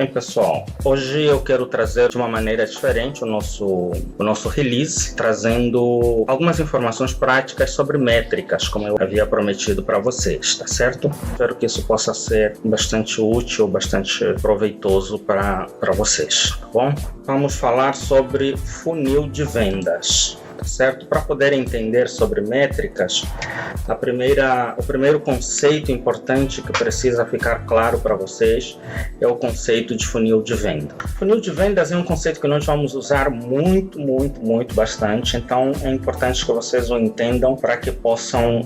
Bem, pessoal, hoje eu quero trazer de uma maneira diferente o nosso release, trazendo algumas informações práticas sobre métricas, como eu havia prometido para vocês, tá certo? Espero que isso possa ser bastante útil, bastante proveitoso para vocês, tá bom? Vamos falar sobre funil de vendas. Certo? Para poder entender sobre métricas, o primeiro conceito importante que precisa ficar claro para vocês é o conceito de funil de venda. Funil de vendas é um conceito que nós vamos usar muito bastante, então é importante que vocês o entendam para que possam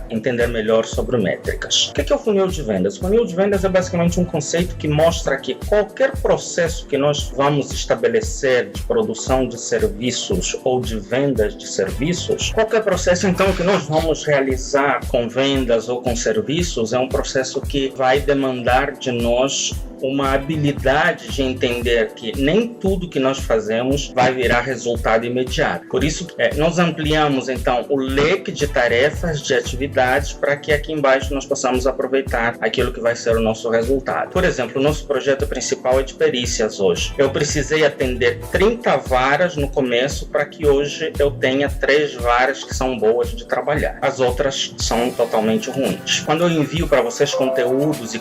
entender melhor sobre métricas. O que é o funil de vendas? O funil de vendas é basicamente um conceito que mostra que qualquer processo que nós vamos estabelecer de produção de serviços ou de vendas de serviços, qualquer processo então que nós vamos realizar com vendas ou com serviços é um processo que vai demandar de nós uma habilidade de entender que nem tudo que nós fazemos vai virar resultado imediato. Por isso, nós ampliamos então o leque de tarefas, de atividades, para que aqui embaixo nós possamos aproveitar aquilo que vai ser o nosso resultado. Por exemplo, o nosso projeto principal é de perícias hoje. Eu precisei atender 30 varas no começo para que hoje eu tenha 3 varas que são boas de trabalhar. As outras são totalmente ruins. Quando eu envio para vocês conteúdos,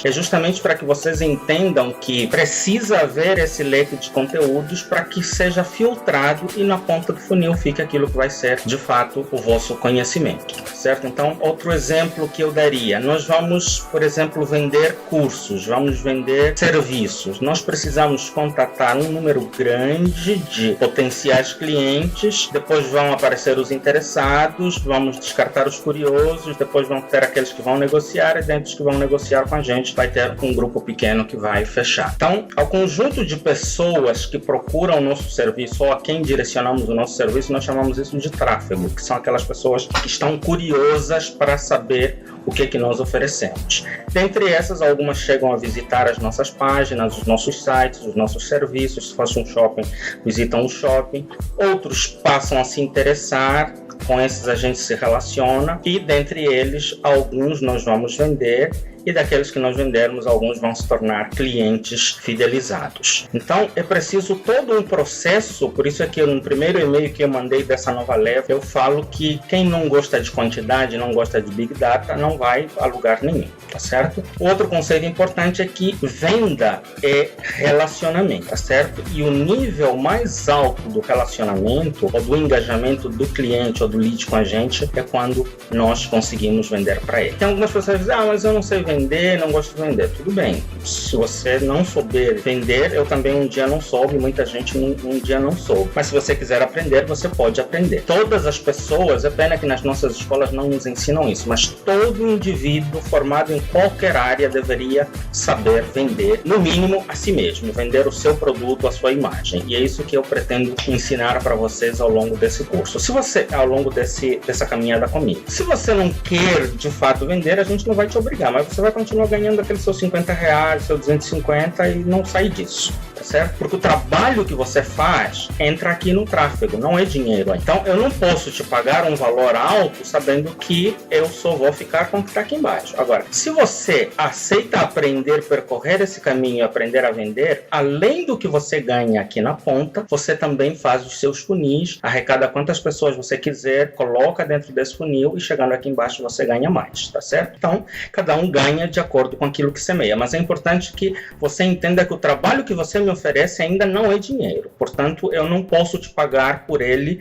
é justamente para que vocês entendam que precisa haver esse leque de conteúdos para que seja filtrado e na ponta do funil fique aquilo que vai ser de fato o vosso conhecimento, certo? Então, outro exemplo que eu daria, nós vamos, por exemplo, vender cursos, vamos vender serviços, nós precisamos contatar um número grande de potenciais clientes, depois vão aparecer os interessados, vamos descartar os curiosos, depois vão ter aqueles que vão negociar e dentro dos que vão negociar com a gente vai ter um grupo pequeno que vai fechar. Então, ao conjunto de pessoas que procuram o nosso serviço ou a quem direcionamos o nosso serviço, nós chamamos isso de tráfego, que são aquelas pessoas que estão curiosas para saber o que nós oferecemos. Dentre essas, algumas chegam a visitar as nossas páginas, os nossos sites, os nossos serviços. Se fosse um shopping, visitam o shopping. Outros passam a se interessar, com esses a gente se relaciona e dentre eles, alguns nós vamos vender e daqueles que nós vendermos, alguns vão se tornar clientes fidelizados. Então, é preciso todo um processo, por isso é que no primeiro e-mail que eu mandei dessa nova leva, eu falo que quem não gosta de quantidade, não gosta de Big Data, não vai a lugar nenhum, tá certo? Outro conceito importante é que venda é relacionamento, tá certo? E o nível mais alto do relacionamento, ou do engajamento do cliente, ou do lead com a gente, é quando nós conseguimos vender para ele. Tem algumas pessoas que dizem, mas eu não sei vender, não gosto de vender. Tudo bem, se você não souber vender, eu também um dia não soube, muita gente um dia não soube. Mas se você quiser aprender, você pode aprender. Todas as pessoas, é pena que nas nossas escolas não nos ensinam isso, mas todo indivíduo formado em qualquer área deveria saber vender, no mínimo a si mesmo, vender o seu produto, a sua imagem. E é isso que eu pretendo ensinar para vocês ao longo desse curso. Se você, ao longo dessa caminhada comigo, se você não quer de fato vender, a gente não vai te obrigar, mas você vai continuar ganhando aqueles seus R$50, seus 250 e não sair disso, tá certo? Porque o trabalho que você faz entra aqui no tráfego, não é dinheiro. Então eu não posso te pagar um valor alto sabendo que eu só vou ficar com o que está aqui embaixo. Agora, se você aceita aprender, percorrer esse caminho e aprender a vender, além do que você ganha aqui na ponta, você também faz os seus funis, arrecada quantas pessoas você quiser, coloca dentro desse funil e chegando aqui embaixo você ganha mais, tá certo? Então, cada um ganha de acordo com aquilo que semeia, mas é importante que você entenda que o trabalho que você me oferece ainda não é dinheiro, portanto eu não posso te pagar por ele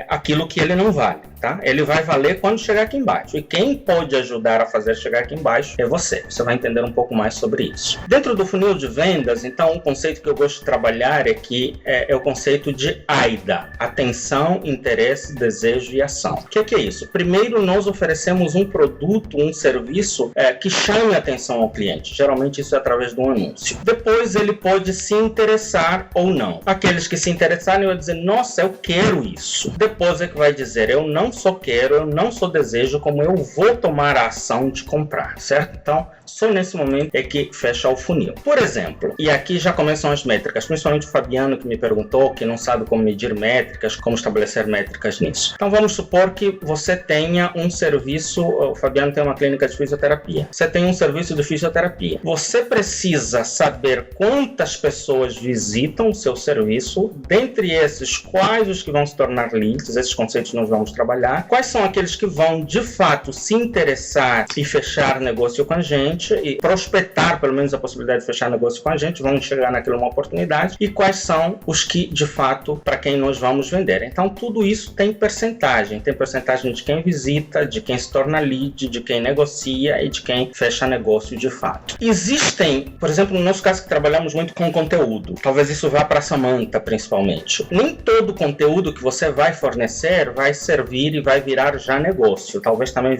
aquilo que ele não vale, tá? Ele vai valer quando chegar aqui embaixo, e quem pode ajudar a fazer chegar aqui embaixo é você vai entender um pouco mais sobre isso. Dentro do funil de vendas, então, um conceito que eu gosto de trabalhar é que é o conceito de AIDA, atenção, interesse, desejo e ação. O que é isso? Primeiro nós oferecemos um produto, um serviço que chame a atenção ao cliente. Geralmente isso é através de um anúncio. Depois ele pode se interessar ou não. Aqueles que se interessarem vão dizer, nossa, eu quero isso. Depois é que vai dizer, eu não eu não só desejo, como eu vou tomar a ação de comprar, certo? Então, só nesse momento é que fecha o funil. Por exemplo, e aqui já começam as métricas, principalmente o Fabiano que me perguntou, que não sabe como medir métricas, como estabelecer métricas nisso. Então vamos supor que você tenha um serviço, o Fabiano tem uma clínica de fisioterapia. Você tem um serviço de fisioterapia. Você precisa saber quantas pessoas visitam o seu serviço, dentre esses, quais os que vão se tornar leads, esses conceitos nós vamos trabalhar, quais são aqueles que vão de fato se interessar e fechar negócio com a gente, e prospectar pelo menos a possibilidade de fechar negócio com a gente, vão enxergar naquilo uma oportunidade, e quais são os que de fato para quem nós vamos vender. Então tudo isso tem percentagem de quem visita, de quem se torna lead, de quem negocia e de quem fecha negócio de fato. Existem, por exemplo, no nosso caso que trabalhamos muito com conteúdo, talvez isso vá para a Samantha principalmente, nem todo conteúdo que você vai fornecer vai servir e vai virar já negócio, talvez também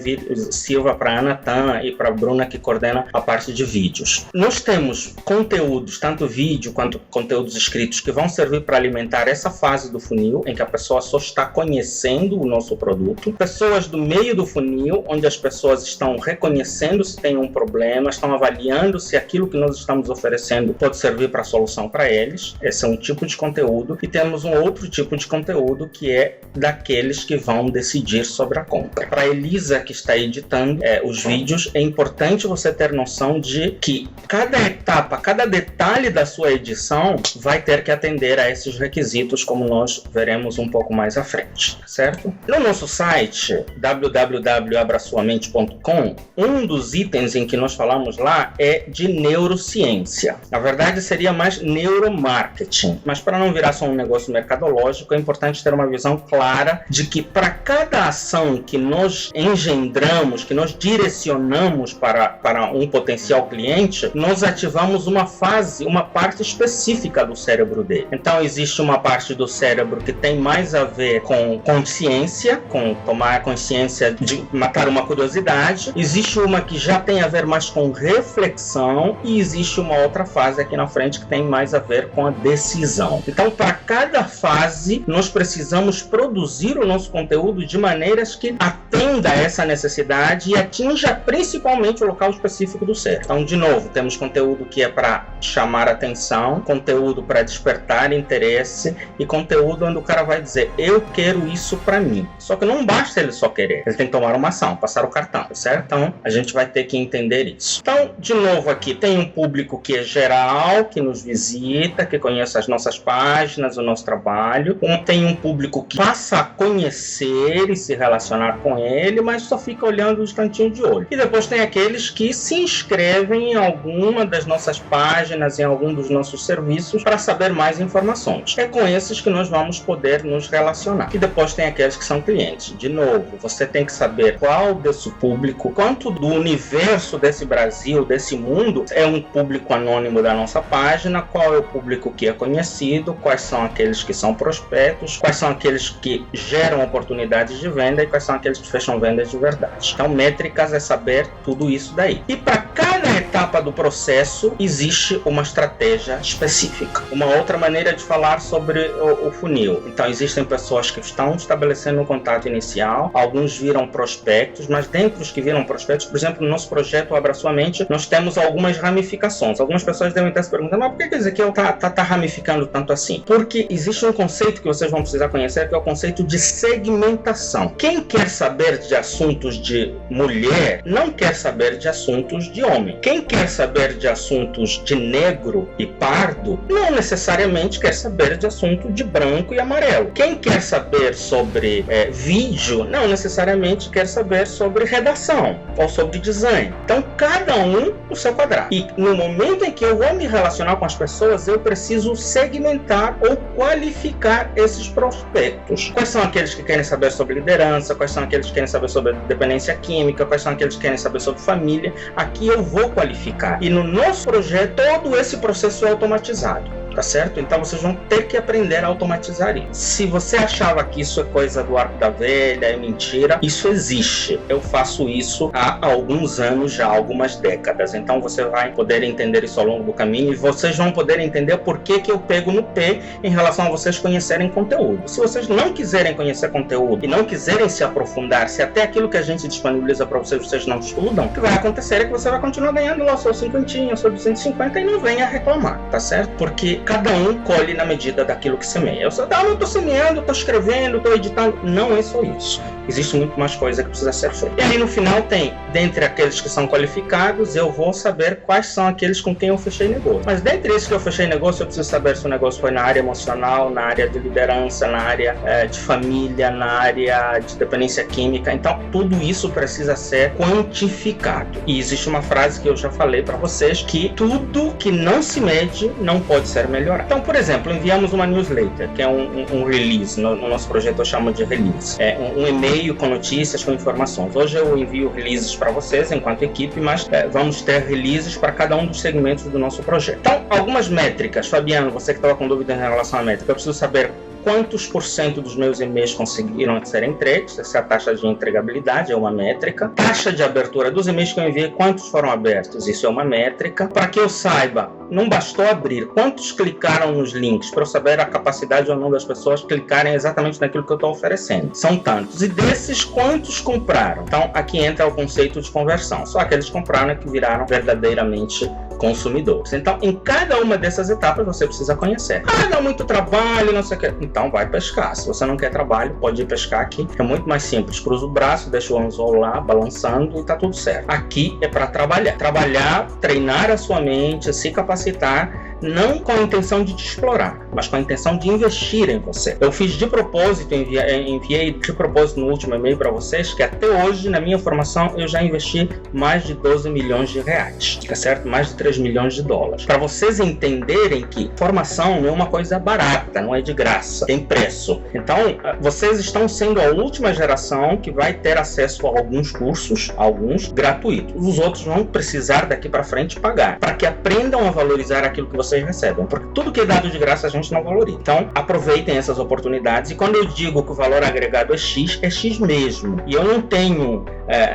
sirva para a Ana Tan e para a Bruna que coordena a parte de vídeos. Nós temos conteúdos, tanto vídeo quanto conteúdos escritos, que vão servir para alimentar essa fase do funil, em que a pessoa só está conhecendo o nosso produto. Pessoas do meio do funil, onde as pessoas estão reconhecendo se tem um problema, estão avaliando se aquilo que nós estamos oferecendo pode servir para a solução para eles. Esse é um tipo de conteúdo. E temos um outro tipo de conteúdo que é daqueles que vão decidir sobre a compra. Para a Elisa, que está editando os vídeos, é importante você ter noção de que cada etapa, cada detalhe da sua edição vai ter que atender a esses requisitos, como nós veremos um pouco mais à frente, certo? No nosso site, www.abrasuamente.com, um dos itens em que nós falamos lá é de neurociência. Na verdade, seria mais neuromarketing, mas para não virar só um negócio mercadológico, é importante ter uma visão clara de que para cada ação que nós engendramos, que nós direcionamos para um potencial cliente, nós ativamos uma parte específica do cérebro dele. Então existe uma parte do cérebro que tem mais a ver com consciência, com tomar consciência de matar uma curiosidade. Existe uma que já tem a ver mais com reflexão e existe uma outra fase aqui na frente que tem mais a ver com a decisão. Então, para cada fase, nós precisamos produzir o nosso conteúdo de maneiras que atenda a essa necessidade e atinja principalmente o local específico do cérebro. Então, de novo, temos conteúdo que é para chamar atenção, conteúdo para despertar interesse e conteúdo onde o cara vai dizer, eu quero isso para mim. Só que não basta ele só querer, ele tem que tomar uma ação, passar o cartão, certo? Então, a gente vai ter que entender isso. Então, de novo aqui, tem um público que é geral, que nos visita, que conhece as nossas páginas, o nosso trabalho. Tem um público que passa a conhecer e se relacionar com ele, mas só fica olhando de cantinho de olho. E depois tem aqueles que se inscrevem em alguma das nossas páginas, em algum dos nossos serviços, para saber mais informações. É com esses que nós vamos poder nos relacionar. E depois tem aqueles que são clientes. De novo, você tem que saber qual desse público, quanto do universo desse Brasil, desse mundo, é um público anônimo da nossa página, qual é o público que é conhecido, quais são aqueles que são prospectos, quais são aqueles que geram oportunidades de venda e quais são aqueles que fecham vendas de verdade. Então, métricas é saber tudo isso daí. E para cada etapa do processo, existe uma estratégia específica. Uma outra maneira de falar sobre o funil. Então, existem pessoas que estão estabelecendo um contato inicial, alguns viram prospectos, mas dentre os que viram prospectos, por exemplo, no nosso projeto Abra Sua Mente, nós temos algumas ramificações. Algumas pessoas devem estar se perguntando, mas por que Ezequiel tá ramificando tanto assim? Porque existe um conceito que vocês vão precisar conhecer, que é o conceito de segmentação. Quem quer saber de assuntos de mulher, não quer saber de assuntos de homem. Quem quer saber de assuntos de negro e pardo, não necessariamente quer saber de assunto de branco e amarelo. Quem quer saber sobre vídeo, não necessariamente quer saber sobre redação ou sobre design. Então, cada um o seu quadrado. E no momento em que eu vou me relacionar com as pessoas, eu preciso segmentar ou qualificar esses prospectos. Quais são aqueles que querem saber sobre liderança, quais são aqueles que querem saber sobre dependência química, quais são aqueles que querem saber sobre família. Aqui eu vou qualificar. E no nosso projeto, todo esse processo é automatizado. tá certo? Então vocês vão ter que aprender a automatizar isso. Se você achava que isso é coisa do arco da velha, é mentira, isso existe. Eu faço isso há alguns anos já, algumas décadas. Então você vai poder entender isso ao longo do caminho e vocês vão poder entender por que eu pego no pé em relação a vocês conhecerem conteúdo. Se vocês não quiserem conhecer conteúdo e não quiserem se aprofundar, se até aquilo que a gente disponibiliza para vocês não estudam, o que vai acontecer é que você vai continuar ganhando lá o seu 50, o seu 250 e não venha reclamar, tá certo? Porque cada um colhe na medida daquilo que semeia. Eu só, eu tô semeando, tô escrevendo, tô editando. Não é só isso. Existe muito mais coisa que precisa ser feita. E aí no final tem, dentre aqueles que são qualificados, eu vou saber quais são aqueles com quem eu fechei negócio. Mas dentre esses que eu fechei negócio, eu preciso saber se o negócio foi na área emocional, na área de liderança, na área de família, na área de dependência química. Então tudo isso precisa ser quantificado. E existe uma frase que eu já falei para vocês, que tudo que não se mede não pode ser melhorado. Então, por exemplo, enviamos uma newsletter, que é um release. No nosso projeto eu chamo de release. É um e-mail com notícias, com informações. Hoje eu envio releases para vocês enquanto equipe, mas vamos ter releases para cada um dos segmentos do nosso projeto. Então, algumas métricas. Fabiano, você que estava com dúvida em relação à métrica, eu preciso saber quantos % dos meus e-mails conseguiram ser entregues. Essa é a taxa de entregabilidade, é uma métrica. Taxa de abertura dos e-mails que eu enviei, quantos foram abertos? Isso é uma métrica. Para que eu saiba, não bastou abrir, quantos clicaram nos links, para eu saber a capacidade ou não das pessoas clicarem exatamente naquilo que eu estou oferecendo. São tantos. E desses, quantos compraram? Então, aqui entra o conceito de conversão. Só aqueles que compraram é que viraram verdadeiramente consumidores. Então, em cada uma dessas etapas, você precisa conhecer. Dá muito trabalho, não sei o que. Então, vai pescar. Se você não quer trabalho, pode ir pescar aqui. É muito mais simples. Cruza o braço, deixa o anzol lá, balançando e tá tudo certo. Aqui é para trabalhar. Trabalhar, treinar a sua mente, se capacitar, não com a intenção de te explorar, mas com a intenção de investir em você. Eu fiz de propósito, enviei de propósito no último e-mail para vocês, que até hoje, na minha formação, eu já investi mais de 12 milhões de reais, tá certo? Mais de 3 milhões de dólares. Para vocês entenderem que formação não é uma coisa barata, não é de graça, tem preço. Então, vocês estão sendo a última geração que vai ter acesso a alguns cursos, alguns gratuitos. Os outros vão precisar daqui para frente pagar, para que aprendam a valorizar aquilo que vocês recebem, porque tudo que é dado de graça a gente não valoriza. Então, aproveitem essas oportunidades, e quando eu digo que o valor agregado é X mesmo. E eu não tenho,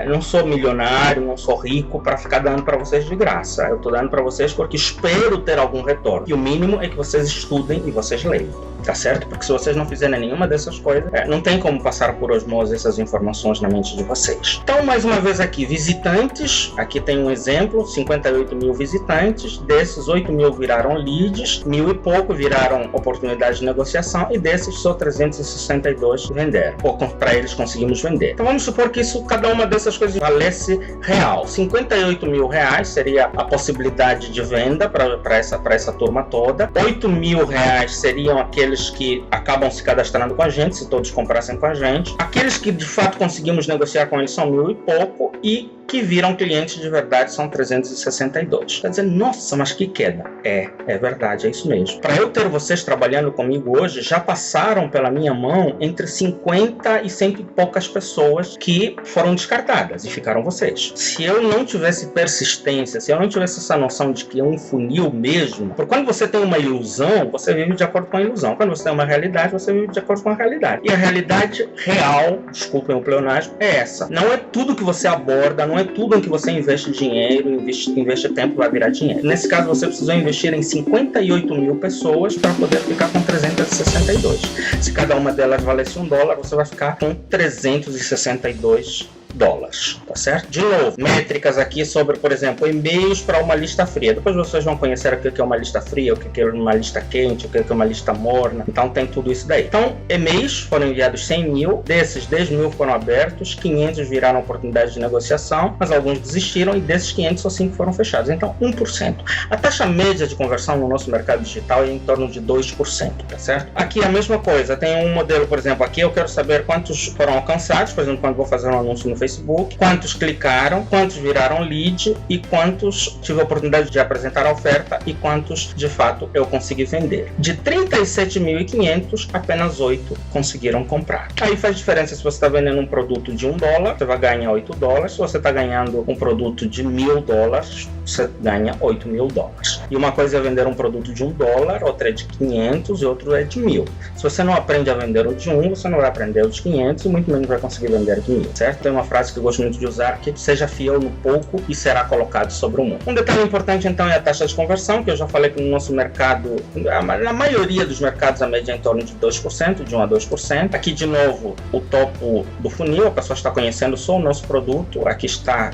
não sou milionário, não sou rico para ficar dando para vocês de graça. Eu estou dando para vocês porque espero ter algum retorno. E o mínimo é que vocês estudem e vocês leiam, tá certo? Porque se vocês não fizerem nenhuma dessas coisas, não tem como passar por osmose essas informações na mente de vocês. Então, mais uma vez aqui, visitantes, aqui tem um exemplo, 58 mil visitantes, desses 8 mil viraram leads, 1000 e pouco viraram oportunidades de negociação, e desses só 362 venderam, ou para eles conseguimos vender. Então vamos supor que isso, cada uma dessas coisas valesse real. 58 mil reais seria a possibilidade de venda para essa turma toda. 8 mil reais seriam aqueles que acabam se cadastrando com a gente, se todos comprassem com a gente. Aqueles que de fato conseguimos negociar com eles são 1000 e pouco, e que viram clientes de verdade são 362. Quer dizer, nossa, mas que queda. É verdade, é isso mesmo. Para eu ter vocês trabalhando comigo hoje, já passaram pela minha mão entre 50 e 100 e poucas pessoas que foram descartadas, e ficaram vocês. Se eu não tivesse persistência, se eu não tivesse essa noção de que é um funil mesmo, porque quando você tem uma ilusão, você vive de acordo com a ilusão. Quando você tem uma realidade, você vive de acordo com a realidade. E a realidade real, desculpem o pleonasmo, é essa. Não é tudo que você aborda, não é tudo em que você investe dinheiro, investe tempo, vai virar dinheiro. Nesse caso, você precisou investir em 58 mil pessoas para poder ficar com 362. Se cada uma delas valesse $1, você vai ficar com 362 dólares, tá certo? De novo, métricas aqui sobre, por exemplo, e-mails para uma lista fria. Depois vocês vão conhecer o que é uma lista fria, o que é uma lista quente, o que é uma lista morna. Então tem tudo isso daí. Então, e-mails foram enviados 100 mil, desses 10 mil foram abertos, 500 viraram oportunidade de negociação, mas alguns desistiram, e desses 500 só 5 foram fechados. Então, 1%. A taxa média de conversão no nosso mercado digital é em torno de 2%, tá certo? Aqui a mesma coisa. Tem um modelo, por exemplo, aqui eu quero saber quantos foram alcançados, por exemplo, quando vou fazer um anúncio no Facebook, quantos clicaram, quantos viraram lead, e quantos tive a oportunidade de apresentar a oferta, e quantos de fato eu consegui vender. De 37.500, apenas 8 conseguiram comprar. Aí faz diferença se você está vendendo um produto de $1, você vai ganhar $8. Se você está ganhando um produto de $1.000, você ganha $8.000. E uma coisa é vender um produto de $1, outra é de 500 e outro é de 1.000. Se você não aprende a vender o de 1, você não vai aprender o de 500 e muito menos vai conseguir vender o de 1.000, certo? Tem uma frase que eu gosto muito de usar, que seja fiel no pouco e será colocado sobre o mundo. Um detalhe importante então é a taxa de conversão, que eu já falei que no nosso mercado, na maioria dos mercados, a média é em torno de 2%, de 1 a 2%. Aqui de novo, o topo do funil, a pessoa está conhecendo só o nosso produto, aqui está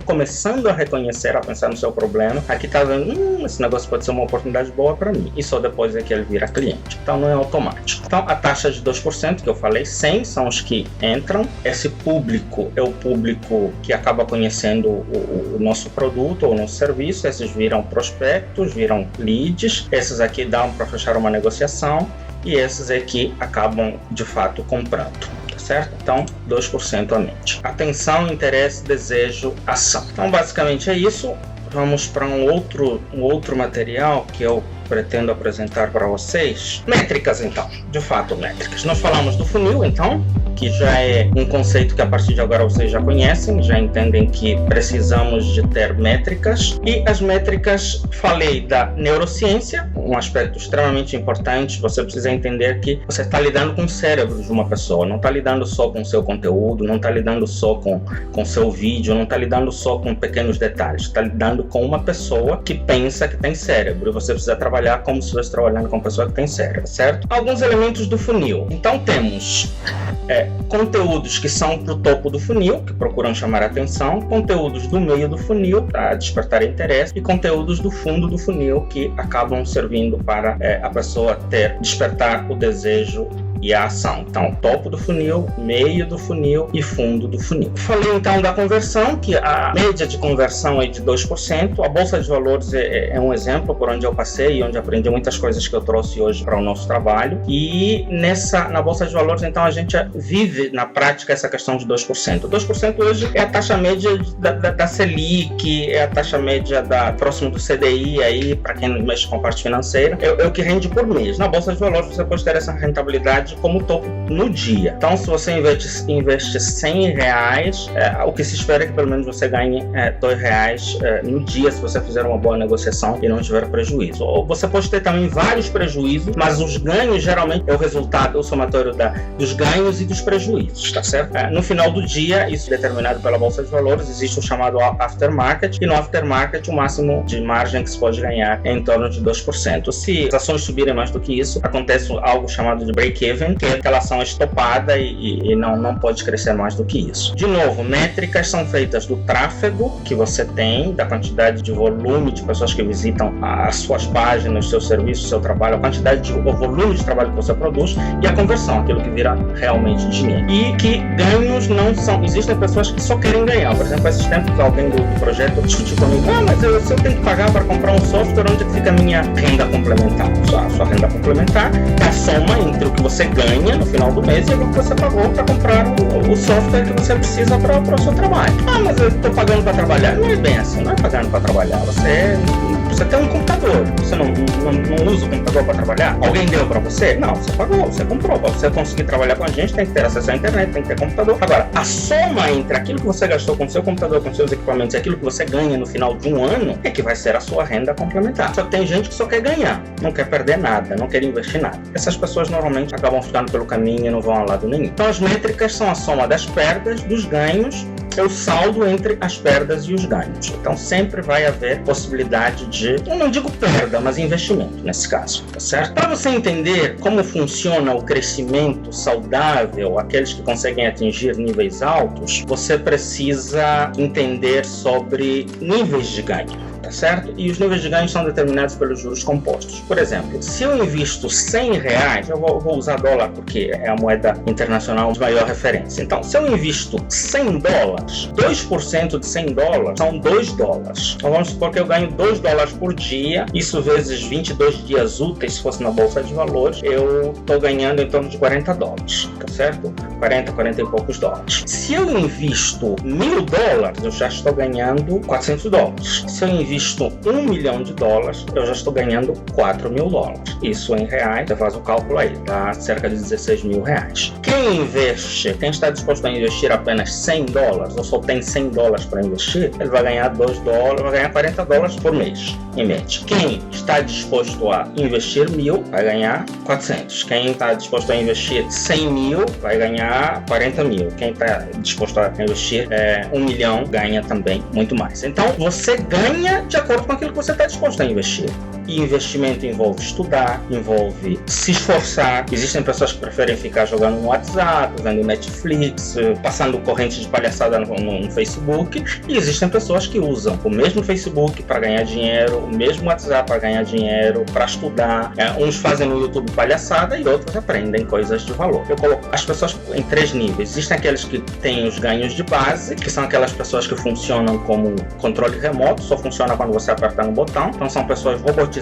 começando a reconhecer, a pensar no seu problema, aqui está vendo, esse negócio pode ser uma oportunidade boa para mim, e só depois é que ele vira cliente. Então não é automático. Então a taxa de 2% que eu falei, 100 são os que entram, esse público é o público que acaba conhecendo o nosso produto ou o nosso serviço, esses viram prospectos, viram leads, esses aqui dão para fechar uma negociação e esses aqui acabam de fato comprando. Certo? Então, 2% a mente. Atenção, interesse, desejo, ação. Então, basicamente é isso. Vamos para um outro material que eu pretendo apresentar para vocês. Métricas, então. De fato, métricas. Nós falamos do funil, então, que já é um conceito que a partir de agora vocês já conhecem, já entendem que precisamos de ter métricas. E as métricas, falei da neurociência, um aspecto extremamente importante. Você precisa entender que você está lidando com o cérebro de uma pessoa, não está lidando só com o seu conteúdo, não está lidando só com o seu vídeo, não está lidando só com pequenos detalhes, está lidando com uma pessoa que pensa que tem cérebro, e você precisa trabalhar como se estivesse trabalhando com uma pessoa que tem cérebro, certo? Alguns elementos do funil. Então temos conteúdos que são para o topo do funil, que procuram chamar a atenção, conteúdos do meio do funil, para despertar interesse, e conteúdos do fundo do funil, que acabam servindo para a pessoa despertar o desejo e a ação. Então, topo do funil, meio do funil e fundo do funil. Falei então da conversão, que a média de conversão é de 2%. A Bolsa de Valores é um exemplo por onde eu passei e onde aprendi muitas coisas que eu trouxe hoje para o nosso trabalho. E na Bolsa de Valores, então, a gente vive na prática essa questão de 2%. 2% hoje é a taxa média da Selic, é a taxa média próximo do CDI, aí, para quem mexe com parte financeira, é o que rende por mês. Na Bolsa de Valores, você pode ter essa rentabilidade como topo no dia. Então, se você investe R$100, o que se espera é que pelo menos você ganhe R$2 no dia, se você fizer uma boa negociação e não tiver prejuízo. Ou você pode ter também vários prejuízos, mas os ganhos geralmente é o resultado, o somatório dos ganhos e dos prejuízos, tá certo? No final do dia, isso é determinado pela Bolsa de Valores, existe o chamado aftermarket, e no aftermarket o máximo de margem que se pode ganhar é em torno de 2%. Se as ações subirem mais do que isso, acontece algo chamado de break-even, que aquela ação é estopada e não pode crescer mais do que isso. De novo, métricas são feitas do tráfego que você tem, da quantidade de volume de pessoas que visitam as suas páginas, seu serviço, seu trabalho, o volume de trabalho que você produz, e a conversão, aquilo que vira realmente dinheiro. E que ganhos não são... Existem pessoas que só querem ganhar. Por exemplo, esses tempos alguém do projeto discutiu comigo: mas se eu tenho que pagar para comprar um software, onde é que fica a minha renda complementar? A sua renda complementar é a soma entre o que você ganha no final do mês e o que você pagou para comprar o software que você precisa para o seu trabalho. Mas eu estou pagando para trabalhar. Não é bem assim, não é pagando para trabalhar. Você tem um computador, você não usa o computador para trabalhar? Alguém deu para você? Não, você pagou, você comprou. Para você conseguir trabalhar com a gente, tem que ter acesso à internet, tem que ter computador. Agora, a soma entre aquilo que você gastou com o seu computador, com seus equipamentos, e aquilo que você ganha no final de um ano, é que vai ser a sua renda complementar. Só que tem gente que só quer ganhar, não quer perder nada, não quer investir nada. Essas pessoas normalmente acabam ficando pelo caminho e não vão a lado nenhum. Então as métricas são a soma das perdas, dos ganhos, é o saldo entre as perdas e os ganhos. Então sempre vai haver possibilidade de, eu não digo perda, mas investimento nesse caso, tá certo? Para você entender como funciona o crescimento saudável, aqueles que conseguem atingir níveis altos, você precisa entender sobre níveis de ganho. Tá certo? E os níveis de ganho são determinados pelos juros compostos. Por exemplo, se eu invisto R$100, eu vou usar dólar porque é a moeda internacional de maior referência. Então, se eu invisto $100, 2% de $100 são $2. Então, vamos supor que eu ganho $2 por dia, isso vezes 22 dias úteis, se fosse na Bolsa de Valores, eu estou ganhando em torno de $40, tá certo? 40 e poucos dólares. Se eu invisto $1.000, eu já estou ganhando $400. Se eu invisto invisto $1 milhão, eu já estou ganhando $4.000. Isso em reais, você faz o cálculo aí, dá cerca de R$16 mil. Quem está disposto a investir apenas $100 ou só tem $100 para investir, ele vai ganhar $2, vai ganhar $40 por mês, em média. Quem está disposto a investir 1.000 vai ganhar 400. Quem está disposto a investir 100 mil vai ganhar 40 mil. Quem está disposto a investir 1 milhão ganha também muito mais. Então você ganha de acordo com aquilo que você está disposto a investir. E investimento envolve estudar, envolve se esforçar. Existem pessoas que preferem ficar jogando no WhatsApp, vendo Netflix, passando corrente de palhaçada no Facebook. E existem pessoas que usam o mesmo Facebook para ganhar dinheiro, o mesmo WhatsApp para ganhar dinheiro, para estudar. Uns fazem no YouTube palhaçada e outros aprendem coisas de valor. Eu coloco as pessoas em 3 níveis. Existem aqueles que têm os ganhos de base, que são aquelas pessoas que funcionam como controle remoto, só funciona quando você aperta no botão. Então são pessoas robotizadas,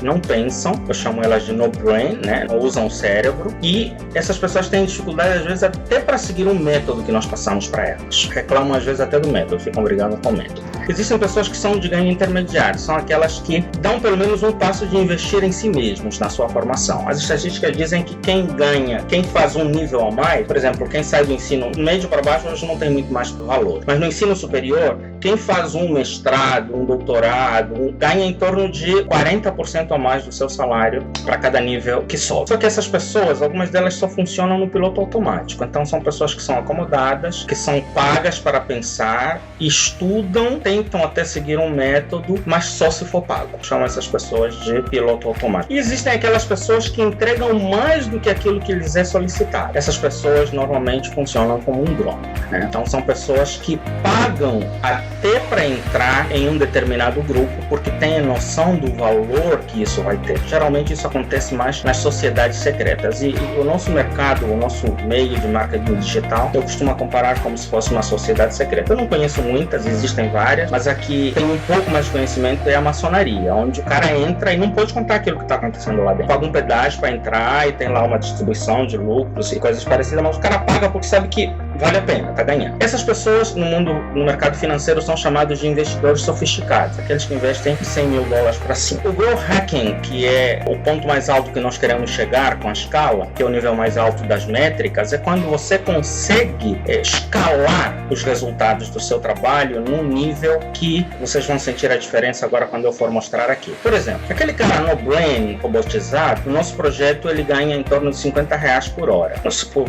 não pensam, eu chamo elas de no brain, né? Não usam o cérebro. E essas pessoas têm dificuldade às vezes até para seguir um método que nós passamos para elas. Reclamam às vezes até do método, ficam brigando com o método. Existem pessoas que são de ganho intermediário, são aquelas que dão pelo menos um passo de investir em si mesmos na sua formação. As estatísticas dizem que quem faz um nível a mais, por exemplo, quem sai do ensino médio para baixo hoje não tem muito mais valor, mas no ensino superior, quem faz um mestrado, um doutorado, ganha em torno de 40% a mais do seu salário para cada nível que sobe. Só que essas pessoas, algumas delas só funcionam no piloto automático. Então são pessoas que são acomodadas, que são pagas para pensar, estudam, tentam até seguir um método, mas só se for pago. Chamam essas pessoas de piloto automático. E existem aquelas pessoas que entregam mais do que aquilo que lhes é solicitado. Essas pessoas normalmente funcionam como um drone, né? Então são pessoas que pagam até para entrar em um determinado grupo, porque têm a noção do valor que isso vai ter. Geralmente isso acontece mais nas sociedades secretas. E o nosso mercado, o nosso meio de marketing digital, eu costumo comparar como se fosse uma sociedade secreta. Eu não conheço muitas, existem várias, mas aqui tem um pouco mais de conhecimento, é a maçonaria, onde o cara entra e não pode contar aquilo que está acontecendo lá dentro. Paga um pedágio para entrar e tem lá uma distribuição de lucros e coisas parecidas, mas o cara paga porque sabe que vale a pena, tá ganhando. Essas pessoas no mercado financeiro são chamados de investidores sofisticados, aqueles que investem $100 mil para cima. O growth hacking, que é o ponto mais alto que nós queremos chegar com a escala, que é o nível mais alto das métricas, é quando você consegue escalar os resultados do seu trabalho num nível que vocês vão sentir a diferença agora quando eu for mostrar aqui. Por exemplo, aquele cara no brain robotizado, o nosso projeto ele ganha em torno de R$50 por hora,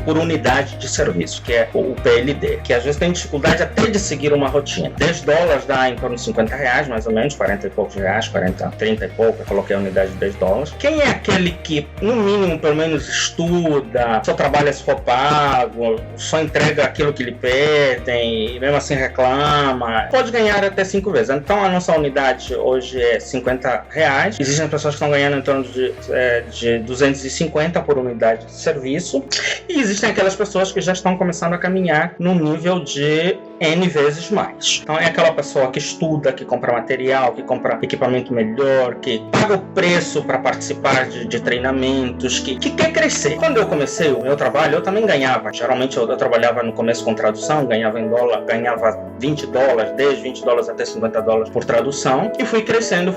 por unidade de serviço, que é o PLD, que às vezes tem dificuldade até de seguir uma rotina. $10 dá em torno de R$50, mais ou menos, 40 e poucos reais, 40, 30 e pouco, eu coloquei a unidade de $10. Quem é aquele que, no mínimo, pelo menos estuda, só trabalha se for pago, só entrega aquilo que lhe pedem, e mesmo assim reclama, pode ganhar até 5 vezes. Então a nossa unidade hoje é R$50. Existem pessoas que estão ganhando em torno de 250 por unidade de serviço, e existem aquelas pessoas que já estão começando a caminhar no nível de N vezes mais. Então é aquela pessoa que estuda, que compra material, que compra equipamento melhor, que paga o preço para participar de treinamentos, que quer crescer. Quando eu comecei o meu trabalho, eu também ganhava. Geralmente eu trabalhava no começo com tradução, ganhava em dólar, ganhava $20, desde $20 até $50 por tradução, e fui crescendo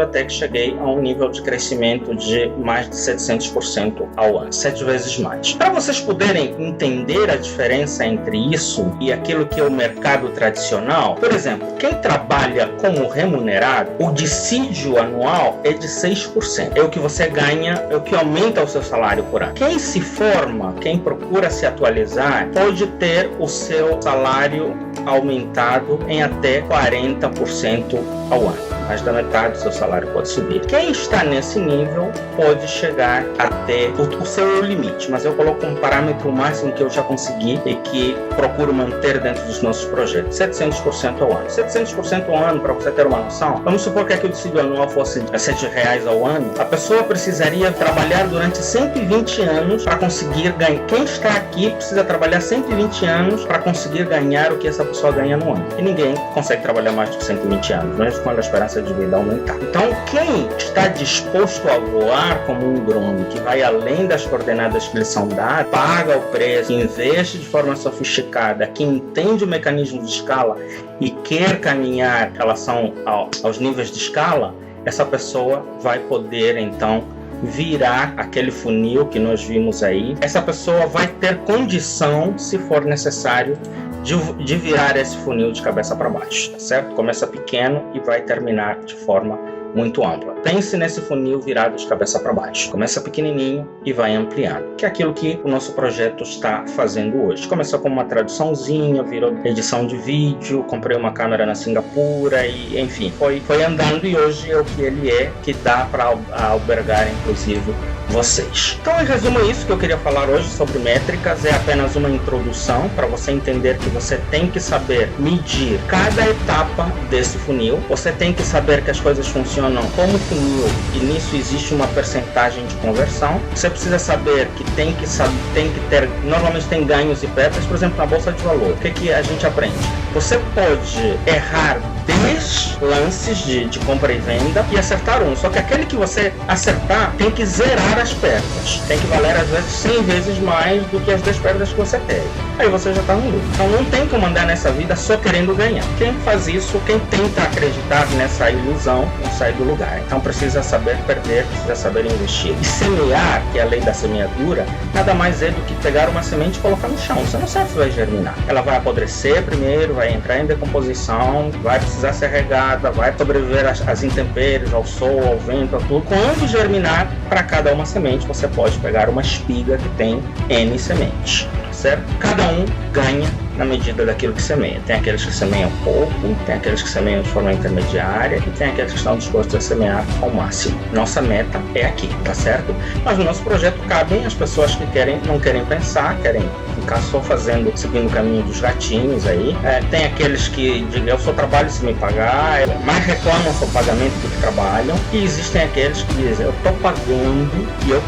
até que cheguei a um nível de crescimento de mais de 700% ao ano, 7 vezes mais. Para vocês poderem entender a diferença entre isso e aquilo que é o mercado tradicional, por exemplo, quem trabalha como remunerado, o dissídio anual é de 6%. É o que você ganha, é o que aumenta o seu salário por ano. Quem se forma, quem procura se atualizar, pode ter o seu salário aumentado em até 40% ao ano. Mais da metade do seu salário pode subir. Quem está nesse nível pode chegar até o seu limite, mas eu coloco um parâmetro máximo que eu já consegui e que procuro manter dentro dos nossos projetos, 700% ao ano. 700% ao ano, para você ter uma noção, vamos supor que aqui o dissídio anual fosse R$7 ao ano, a pessoa precisaria trabalhar durante 120 anos para conseguir ganhar. Quem está aqui precisa trabalhar 120 anos para conseguir ganhar o que essa pessoa ganha no ano. E ninguém consegue trabalhar mais de 120 anos, mesmo quando a esperança esperança de vida aumentar. Então, quem está disposto a voar como um drone, que vai além das coordenadas que lhe são dadas, paga o preço, investe de forma sofisticada, que entende o mecanismo de escala e quer caminhar em relação aos níveis de escala, essa pessoa vai poder, então, virar aquele funil que nós vimos aí. Essa pessoa vai ter condição, se for necessário, de virar esse funil de cabeça para baixo, tá certo? Começa pequeno e vai terminar de forma muito ampla. Pense nesse funil virado de cabeça para baixo. Começa pequenininho e vai ampliando, que é aquilo que o nosso projeto está fazendo hoje. Começou com uma traduçãozinha, virou edição de vídeo, comprei uma câmera na Singapura e, enfim, foi andando, e hoje é o que ele é, que dá para albergar, inclusive, vocês. Então, em resumo, é isso que eu queria falar hoje sobre métricas. É apenas uma introdução para você entender que você tem que saber medir cada etapa desse funil. Você tem que saber que as coisas funcionam como funil e nisso existe uma percentagem de conversão. Você precisa saber que tem que ter, normalmente tem ganhos e perdas. Por exemplo, na bolsa de valor, o que a gente aprende? Você pode errar 10 lances de compra e venda e acertar um, só que aquele que você acertar tem que zerar as perdas, tem que valer às vezes 100 vezes mais do que as 10 perdas que você teve. Aí você já está no lucro. Então não tem como andar nessa vida só querendo ganhar. Quem faz isso, quem tenta acreditar nessa ilusão, não sai do lugar. Então precisa saber perder, precisa saber investir. E semear, que é a lei da semeadura, nada mais é do que pegar uma semente e colocar no chão. Você não sabe se vai germinar. Ela vai apodrecer primeiro, vai entrar em decomposição, vai precisar ser regada, vai sobreviver às intempéries, ao sol, ao vento, a tudo. Quando germinar, para cada uma semente, você pode pegar uma espiga que tem N sementes, certo? Cada um ganha na medida daquilo que semeia. Tem aqueles que semeiam pouco, tem aqueles que semeiam de forma intermediária e tem aqueles que estão dispostos a semear ao máximo. Nossa meta é aqui, tá certo? Mas no nosso projeto cabem as pessoas que não querem pensar, querem ficar só seguindo o caminho dos gatinhos aí. Tem aqueles que dizem, eu só trabalho se me pagar, mais reclamam sobre pagamento do que trabalham. E existem aqueles que dizem, eu estou pagando e eu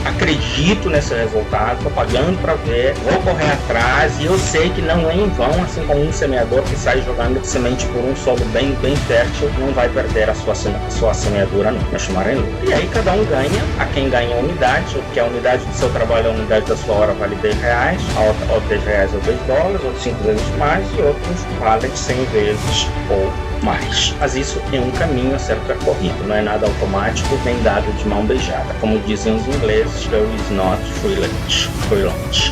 acredito nesse resultado, estou pagando para ver, vou correr atrás e eu sei que não é em vão, assim como um semeador que sai jogando semente por um solo bem fértil, não vai perder a sua semeadura, não vai chamar em lucro. E aí cada um ganha, a quem ganha a unidade, que a unidade do seu trabalho, a unidade da sua hora vale R$10, ou R$10 ou $10, ou 5 vezes mais, e outros valem 100 vezes ou mais. Mas isso é um caminho a ser percorrido, não é nada automático nem dado de mão beijada. Como dizem os ingleses, there is not free lunch.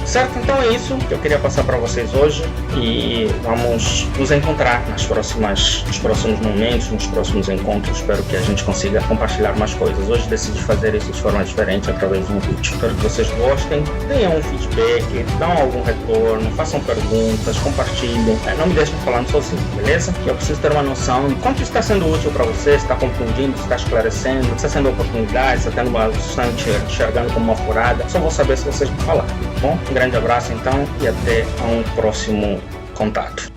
Certo? Então é isso que eu queria passar para vocês hoje e vamos nos encontrar nos próximos momentos, nos próximos encontros. Espero que a gente consiga compartilhar mais coisas. Hoje decidi fazer isso de forma diferente através de um vídeo. Espero que vocês gostem, deem um feedback, dão algum retorno, façam perguntas, compartilhem. Não me deixem falando sozinho, beleza? Eu preciso ter uma noção de quanto está sendo útil para você, se está confundindo, se está esclarecendo, se está sendo oportunidade, se está enxergando como uma furada. Só vou saber se vocês vão falar. Bom, um grande abraço então e até um próximo contato.